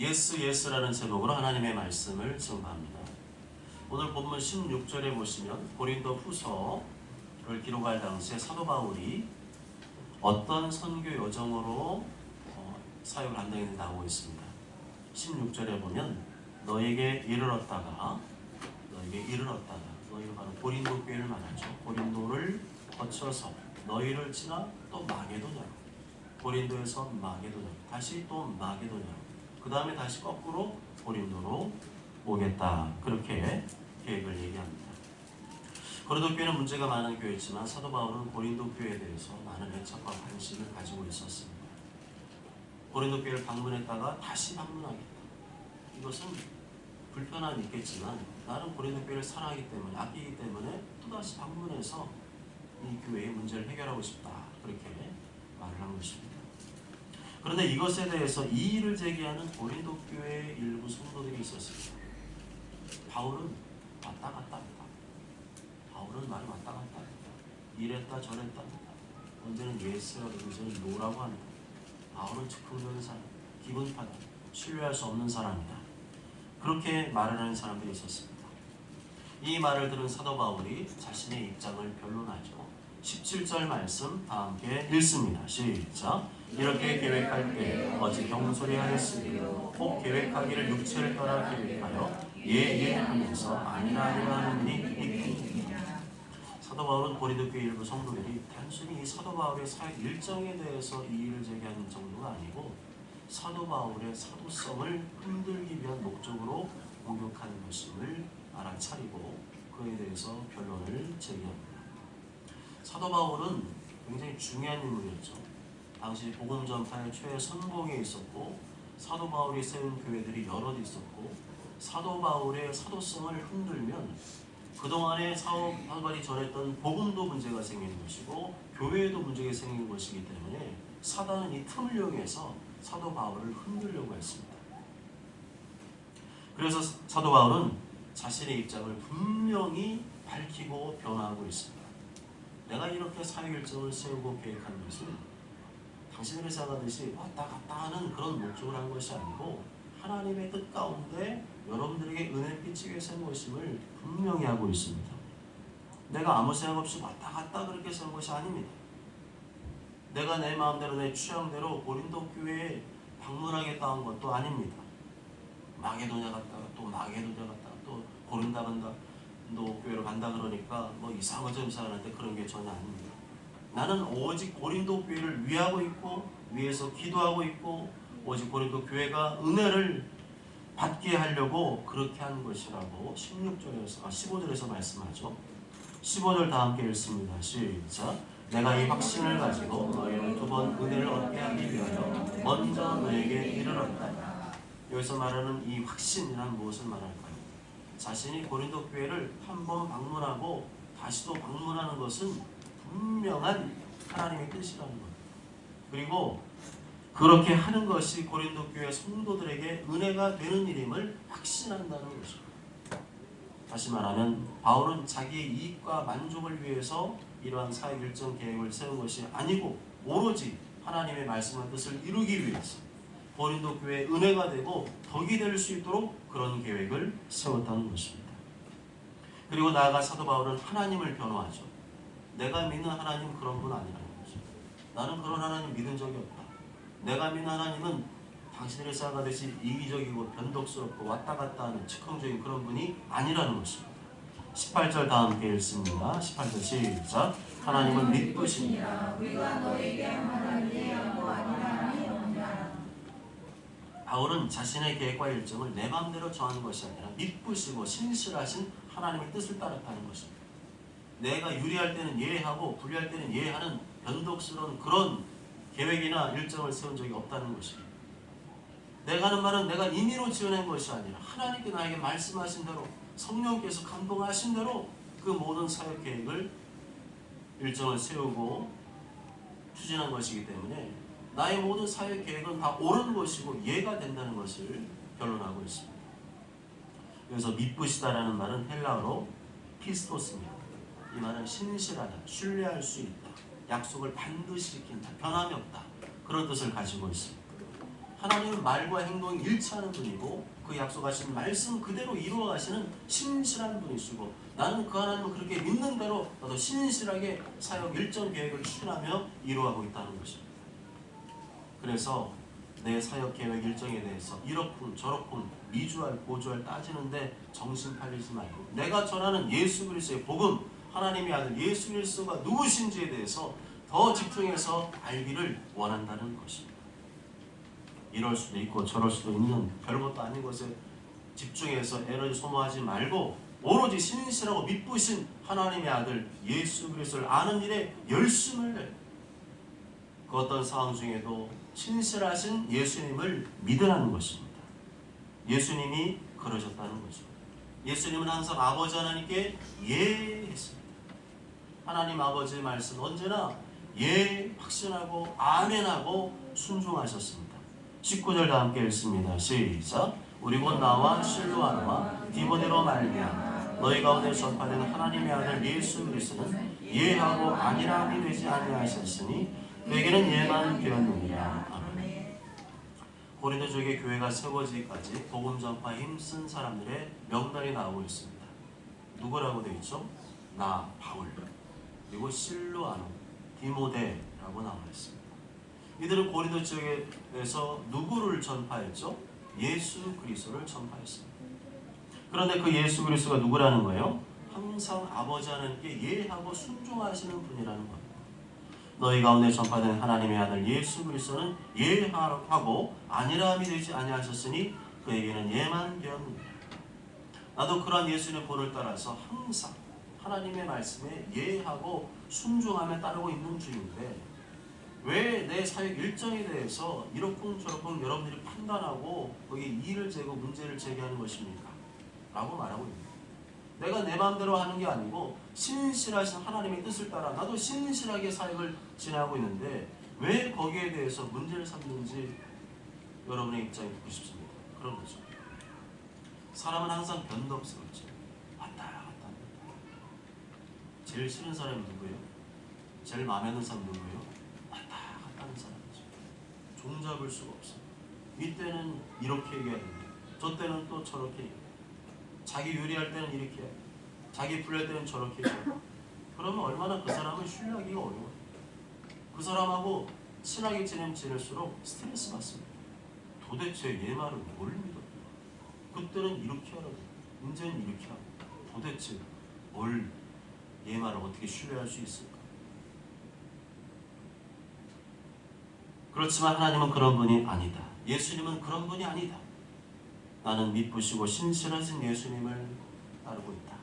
예스 예스라는 제목으로 하나님의 말씀을 증거합니다. 오늘 본문 16절에 보시면 고린도 후서를 기록할 당시에 사도 바울이 어떤 선교 여정으로 사역을 한다는 게 나오고 있습니다. 16절에 보면 너에게 이르렀다가 너희가 바로 고린도 교회를 말하죠. 고린도를 거쳐서 너희를 지나 또 마게도냐로, 고린도에서 마게도냐, 다시 또 마게도냐로, 그 다음에 다시 거꾸로 고린도로 오겠다. 그렇게 계획을 얘기합니다. 고린도 교회는 문제가 많은 교회지만 사도 바울은 고린도 교회에 대해서 많은 애착과 관심을 가지고 있었습니다. 고린도 교회를 방문했다가 다시 방문하겠다. 이것은 불편함이 있겠지만 나는 고린도 교회를 사랑하기 때문에, 아끼기 때문에 또다시 방문해서 이 교회의 문제를 해결하고 싶다. 그렇게 말을 한 것입니다. 그런데 이것에 대해서 이의를 제기하는 고린도 교회의 일부 성도들이 있었습니다. 바울은 왔다 갔다 합니다. 바울은 말이 왔다 갔다 합니다. 이랬다 저랬다 합니다. 언제는 예스라고 언제는 노라고 합니다. 바울은 즉흥적인 사람, 기분파다, 신뢰할 수 없는 사람이다. 그렇게 말을 하는 사람들이 있었습니다. 이 말을 들은 사도 바울이 자신의 입장을 변론하죠. 17절 말씀 다 함께 읽습니다. 시작. 이렇게 계획할 때 어찌 경솔히하였으니 혹 계획하기를 육체를 떠나 계획하여 하면서 아니라 하는 일이 있고. 사도 바울은 고린도 교회 일부 성도들이 단순히 이 사도 바울의 사역 일정에 대해서 이의를 제기하는 정도가 아니고 사도 바울의 사도성을 흔들기 위한 목적으로 공격하는 것임을 알아차리고 그에 대해서 변론을 제기합니다. 사도 바울은 굉장히 중요한 인물이었죠. 당시 복음 전파의 최선봉에 있었고 사도 바울이 세운 교회들이 여럿 있었고 사도 바울의 사도성을 흔들면 그동안에 사도 바울이 전했던 복음도 문제가 생기는 것이고 교회에도 문제가 생기는 것이기 때문에 사단은 이 틈을 이용해서 사도 바울을 흔들려고 했습니다. 그래서 사도 바울은 자신의 입장을 분명히 밝히고 변화하고 있습니다. 내가 이렇게 사역 일정을 세우고 계획한 것은 당신들이 생각하듯이 왔다 갔다 하는 그런 목적을 한 것이 아니고 하나님의 뜻 가운데 여러분들에게 은혜 끼치기 위해서 한 것임을 분명히 하고 있습니다. 내가 아무 생각 없이 왔다 갔다 그렇게 세운 것이 아닙니다. 내가 내 마음대로 내 취향대로 고린도 교회에 방문하겠다 한 것도 아닙니다. 마게도냐 갔다가 또 마게도냐 갔다가 또 고린도 교회로 간다 그러니까 뭐 이상한 거 좀 이상한데 그런 게 전혀 아닙니다. 나는 오직 고린도 교회를 위하고 있고 위해서 기도하고 있고 오직 고린도 교회가 은혜를 받게 하려고 그렇게 한 것이라고 15절에서 말씀하죠. 15절 다 함께 읽습니다. 시작. 내가 이 확신을 가지고 너희를 두 번 은혜를 얻게 하기 위하여 먼저 너에게 이르렀다. 여기서 말하는 이 확신이란 무엇을 말할까요? 자신이 고린도 교회를 한 번 방문하고 다시 또 방문하는 것은 분명한 하나님의 뜻이라는 것. 그리고 그렇게 하는 것이 고린도 교회 성도들에게 은혜가 되는 일임을 확신한다는 것입니다. 다시 말하면 바울은 자기의 이익과 만족을 위해서 이러한 사역 일정 계획을 세운 것이 아니고 오로지 하나님의 말씀과 뜻을 이루기 위해서 고린도 교회에 은혜가 되고 덕이 될 수 있도록 그런 계획을 세웠다는 것입니다. 그리고 나아가 사도 바울은 하나님을 변호하죠. 내가 믿는 하나님 그런 분 아니라는 거죠. 나는 그런 하나님 믿은 적이 없다. 내가 믿는 하나님은 당신들이 생각하듯이 이기적이고 변덕스럽고 왔다 갔다 하는 즉흥적인 그런 분이 아니라는 것입니다. 18절 다 함께 읽습니다. 18절 시작. 하나님은 믿으시니라. 우리가 너에게 말한 네 양보 아니라 바울은 자신의 계획과 일정을 내 마음대로 정하는 것이 아니라 믿으시고 신실하신 하나님의 뜻을 따랐다는 것입니다. 내가 유리할 때는 예하고 불리할 때는 예하는 변덕스러운 그런 계획이나 일정을 세운 적이 없다는 것입니다. 내가 하는 말은 내가 임의로 지어낸 것이 아니라 하나님께 나에게 말씀하신 대로 성령께서 감동하신 대로 그 모든 사역 계획을 일정을 세우고 추진한 것이기 때문에 나의 모든 사역 계획은 다 옳은 것이고 예가 된다는 것을 결론하고 있습니다. 그래서 믿으시다라는 말은 헬라어로 피스토스입니다. 이 말은 신실하다, 신뢰할 수 있다, 약속을 반드시 지킨다, 변함이 없다 그런 뜻을 가지고 있습니다. 하나님은 말과 행동이 일치하는 분이고 그 약속하신 말씀 그대로 이루어 가시는 신실한 분이시고 나는 그 하나님을 그렇게 믿는 대로 나도 신실하게 사역 일정 계획을 추진하며 이루어가고 있다는 것입니다. 그래서 내 사역 계획 일정에 대해서 이렇군 저렇군 미주알 고주알 따지는데 정신 팔리지 말고 내가 전하는 예수 그리스도의 복음 하나님의 아들 예수 그리스도가 누구신지에 대해서 더 집중해서 알기를 원한다는 것입니다. 이럴 수도 있고 저럴 수도 있는 별것도 아닌 것에 집중해서 에너지 소모하지 말고 오로지 신실하고 믿으신 하나님의 아들 예수 그리스도를 아는 일에 열심을 내. 그 어떤 상황 중에도 신실하신 예수님을 믿으라는 것입니다. 예수님이 그러셨다는 거죠. 예수님은 항상 아버지 하나님께 예했습니다. 하나님 아버지의 말씀 언제나 예 확신하고 아멘하고 순종하셨습니다. 19절 다 함께 읽습니다. 시작. 우리 곧 나와 실로아와 디모데로 말미암아 너희 가운데 전파된 하나님의 아들 예수 그리스도는 예하고 아니라함이 되지 아니하셨으니 그에게는 예만 되었느니라. 아멘. 고린도 지역의 교회가 세워지기까지 복음 전파에 힘쓴 사람들의 명단이 나오고 있습니다. 누구라고 되어 있죠? 나 바울 그리고 실로아노 디모데라고 나와 있습니다. 이들은 고린도 지역에서 누구를 전파했죠? 예수 그리스도를 전파했습니다. 그런데 그 예수 그리스도가 누구라는 거예요? 항상 아버지 하나님께 예하고 순종하시는 분이라는 겁니다. 너희 가운데 전파된 하나님의 아들 예수 그리스도는 예하고 아니라함이 되지 아니하셨으니 그에게는 예만 되었느니라. 나도 그러한 예수님의 본을 따라서 항상 하나님의 말씀에 예하고 순종하며 따르고 있는 중인데 왜 내 사역 일정에 대해서 이렇군 저렇군 여러분들이 판단하고 거기에 이의를 제고 문제를 제기하는 것입니까? 라고 말하고 있습니다. 내가 내 마음대로 하는 게 아니고 신실하신 하나님의 뜻을 따라 나도 신실하게 사역을 진행하고 있는데 왜 거기에 대해서 문제를 삼는지 여러분의 입장이 듣고 싶습니다. 그런 거죠. 사람은 항상 변덕스럽죠. 왔다 갔다 합니다. 제일 싫은 사람이 누구예요? 제일 마음에 드는 사람이 누구예요? 왔다 갔다 하는 사람이죠. 종잡을 수가 없어요. 이때는 이렇게 얘기해야 됩니다. 저 때는 또 저렇게 얘기해요. 자기 유리할 때는 이렇게 해요. 자기 불리할 때는 저렇게 해요. 그러면 얼마나 그 사람을 신뢰하기가 어려워요. 그 사람하고 친하게 지내면 지낼수록 스트레스 받습니다. 도대체 얘 말을 뭘 믿어? 그때는 이렇게 하라고 이제는 이렇게 하고 도대체 뭘 얘 말을 어떻게 신뢰할 수 있을까? 그렇지만 하나님은 그런 분이 아니다. 예수님은 그런 분이 아니다. 나는 믿으시고 신실하신 예수님을 따르고 있다.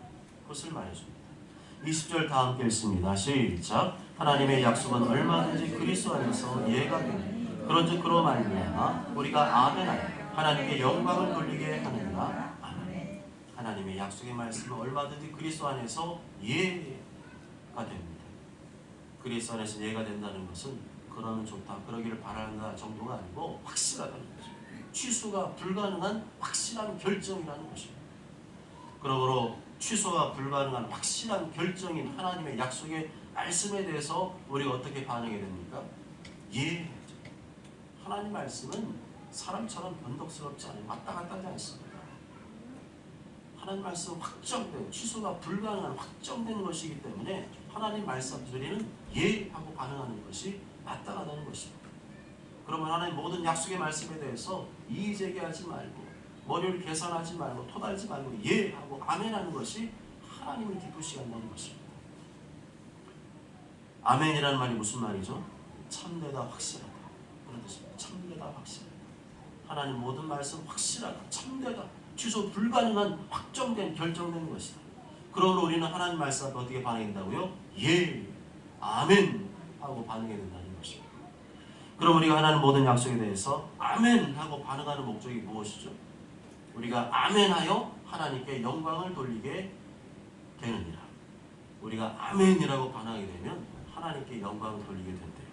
그것을 말해줍니다. 20절 다 함께 읽습니다. 시작. 하나님의 약속은 얼마든지 그리스도 안에서 예가 되니 그런즉 그로 말미암아 우리가 아멘하여 하나님께 영광을 돌리게 하느니라. 아멘. 하나님의 약속의 말씀은 얼마든지 그리스도 안에서 예가 됩니다. 그리스도 안에서 예가 된다는 것은 그러면 좋다, 그러기를 바란다 정도가 아니고 확실하다는 거죠. 취소가 불가능한 확실한 결정이라는 것입니다. 그러므로 취소가 불가능한 확실한 결정인 하나님의 약속의 말씀에 대해서 우리가 어떻게 반응해야 됩니까? 예. 하나님 말씀은 사람처럼 변덕스럽지 않아요. 왔다 갔다 하지 않습니다. 하나님 말씀은 확정된, 취소가 불가능한 확정된 것이기 때문에 하나님 말씀드리는 예 하고 반응하는 것이 마땅하다는 것입니다. 그러면 하나님 모든 약속의 말씀에 대해서 이의제기하지 말고 머리를 계산하지 말고 토달지 말고 예 하고 아멘 하는 것이 하나님을 기쁘시게 한다는 것입니다. 아멘이라는 말이 무슨 말이죠? 참되다 확실하다 그런 뜻입니다. 참되다 확실하다. 하나님 모든 말씀 확실하다 참되다 취소 불가능한 확정된 결정된 것이다. 그러므로 우리는 하나님 말씀 앞에 어떻게 반응한다고요? 예 아멘 하고 반응해야 된다는 것입니다. 그럼 우리가 하나님 모든 약속에 대해서 아멘 하고 반응하는 목적이 무엇이죠? 우리가 아멘하여 하나님께 영광을 돌리게 되느니라. 우리가 아멘이라고 반응하게 되면 하나님께 영광을 돌리게 된대요.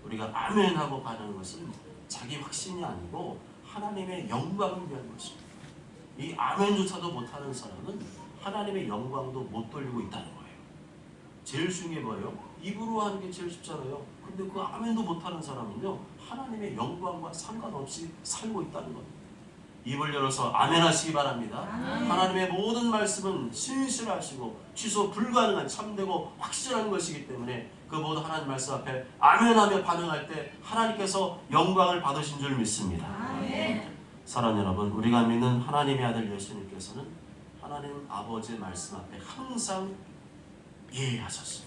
우리가 아멘하고 반응하는 것은 자기 확신이 아니고 하나님의 영광을 위한 것입니다. 이 아멘조차도 못하는 사람은 하나님의 영광도 못 돌리고 있다는 거예요. 제일 쉬운 게 뭐예요? 입으로 하는 게 제일 쉽잖아요. 근데 그 아멘도 못하는 사람은요, 하나님의 영광과 상관없이 살고 있다는 겁니다. 입을 열어서 아멘 하시기 바랍니다. 하나님의 모든 말씀은 신실하시고 취소 불가능한 참되고 확실한 것이기 때문에 그 모든 하나님 말씀 앞에 아멘하며 반응할 때 하나님께서 영광을 받으신 줄 믿습니다. 사랑하는 여러분, 우리가 믿는 하나님의 아들 예수님께서는 하나님 아버지의 말씀 앞에 항상 예하셨어요.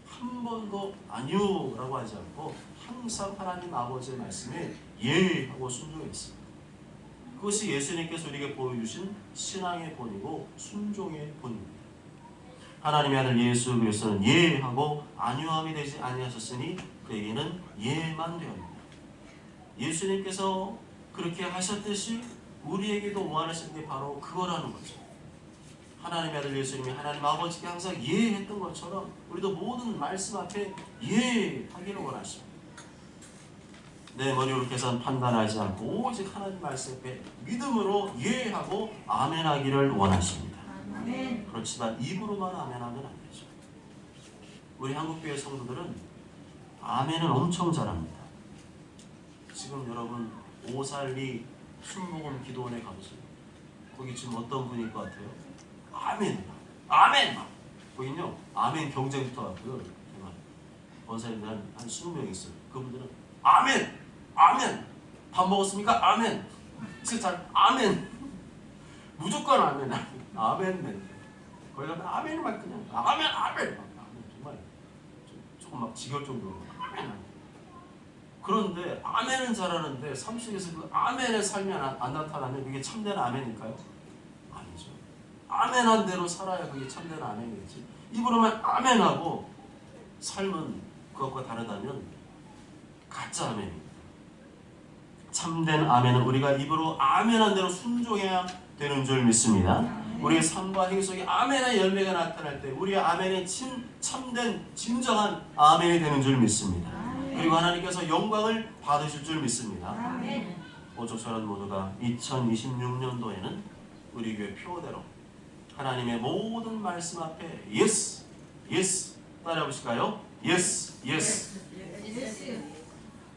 한 번도 아니요라고 하지 않고 항상 하나님 아버지의 말씀에 예하고 순종했습니다. 그것이 예수님께서 우리에게 보여주신 신앙의 본이고 순종의 본입니다. 하나님의 아들 예수 그리스도는 예하고 아니함이 되지 아니하셨으니 그에게는 예만 되었습니다. 예수님께서 그렇게 하셨듯이 우리에게도 원하시는 게 바로 그거라는 거죠. 하나님의 아들 예수님이 하나님 아버지께 항상 예했던 것처럼 우리도 모든 말씀 앞에 예하기를 원하십니다. 내 머리로 계산 판단하지 않고 오직 하나님 말씀 앞에 믿음으로 예하고 아멘하기를 원하십니다. 아멘. 그렇지만 입으로만 아멘하면 안 되죠. 우리 한국교회 성도들은 아멘은 엄청 잘합니다. 지금 여러분 오살리 순복음 기도원에 가보세요. 거기 지금 어떤 분일 것 같아요? 아멘! 아멘! 거기는요 아멘 경쟁부터 하고요. 원사님들 한 20명 있어요. 그분들은 아멘! 아멘! 밥 먹었습니까? 아멘! 진짜 아멘! 무조건 아멘! 아멘! 거기 가면 아멘만 그냥 아멘! 아멘! 정말 조금 막 지겨울 정도로 아멘! 그런데 아멘은 잘하는데 삶 속에서 그 아멘의 삶이 안 나타나면 그게 참된 아멘일까요? 아니죠. 아멘한 대로 살아야 그게 참된 아멘이겠지. 입으로만 아멘하고 삶은 그것과 다르다면 가짜 아멘입니다. 참된 아멘은 우리가 입으로 아멘한 대로 순종해야 되는 줄 믿습니다. 우리의 삶과 행위 속에 아멘의 열매가 나타날 때 우리의 아멘이 참된 진정한 아멘이 되는 줄 믿습니다. 그리고 하나님께서 영광을 받으실 줄 믿습니다. 오족사람 모두가 2026년도에는 우리 교회 표대로 하나님의 모든 말씀 앞에 예스, 예스 따라해 보실까요? 예스, 예스,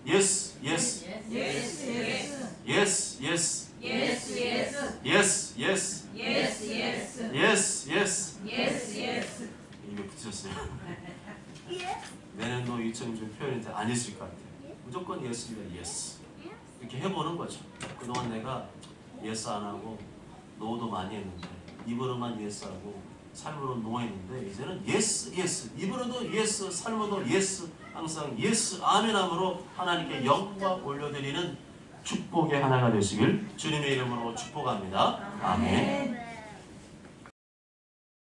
예스, 예스, 예스, 예스, 예스, 예스, 예스, 예스, 예스. 입에 붙으셨어요. 내년도 2020 표현이 안 있을 것 같아요. 무조건 예스입니다. 예스. 이렇게 해보는 거죠. 그동안 내가 예스 안 하고 노도 많이 했는데 입으로만 예스하고 삶으로 노 했는데 이제는 예스, 예스. 입으로도 예스, 삶으로도 예스. 항상 예스, 아멘함으로 하나님께 영광 올려드리는 축복의 하나가 되시길 주님의 이름으로 축복합니다. 아멘.